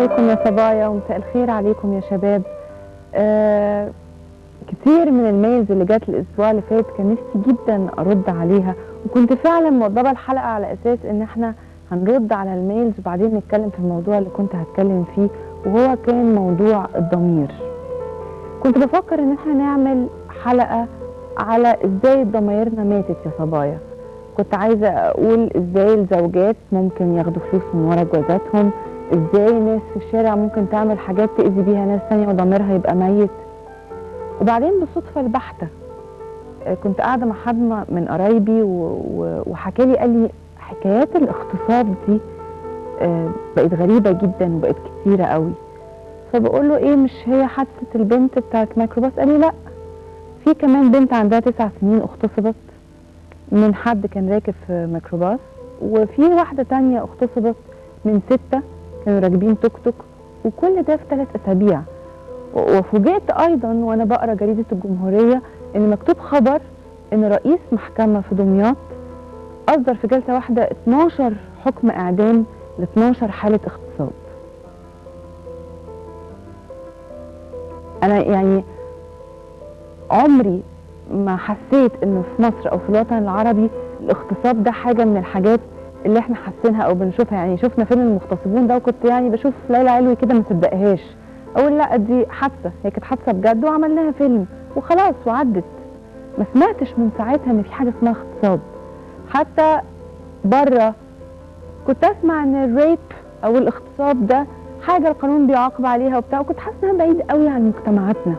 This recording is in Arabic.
عليكم يا صبايا ومساء الخير عليكم يا شباب. كتير من الميلز اللي جات الاسبوع اللي فات كان نفسي جدا ارد عليها، وكنت فعلا موضبه الحلقه على اساس ان احنا هنرد على الميلز وبعدين نتكلم في الموضوع اللي كنت هتكلم فيه، وهو كان موضوع الضمير. كنت بفكر ان احنا نعمل حلقه على ازاي ضمايرنا ماتت يا صبايا. كنت عايزه اقول ازاي الزوجات ممكن ياخدوا فلوس من ورا جوازاتهم، ازاي ناس في الشارع ممكن تعمل حاجات تأذي بيها ناس تانية وضميرها يبقى ميت. وبعدين بالصدفة البحتة كنت قاعدة مع حد من قرايبي وحكالي، قال لي حكايات الاغتصاب دي بقت غريبة جدا وبقت كتيرة قوي. فبقول له ايه، مش هي حادثة البنت بتاعت ميكروباص؟ قال لي لا، في كمان بنت عندها 9 سنين اغتصبت من حد كان راكب في ميكروباص، وفي واحدة تانية اغتصبت من 6 كانوا راكبين توك توك، وكل ده في 3 أسابيع. وفوجئت ايضا وانا بقرا جريدة الجمهورية ان مكتوب خبر ان رئيس محكمة في دمياط اصدر في جلسة واحدة 12 حكم اعدام ل 12 حالة اغتصاب. انا يعني عمري ما حسيت انه في مصر او في الوطن العربي الاغتصاب ده حاجة من الحاجات اللي احنا حاسينها او بنشوفها. يعني شفنا فيلم المغتصبون ده وكنت يعني بشوف ليلى علوي كده ما صدقهاش، اقول لا دي حادثه، هي كانت حادثه بجد وعملناها فيلم وخلاص وعدت. ما سمعتش من ساعتها ان في حاجه اسمها اغتصاب. حتى بره كنت اسمع ان الريب او الاغتصاب ده حاجه القانون بيعاقب عليها وبتاع، وكنت حاسه انها بعيد قوي عن مجتمعاتنا.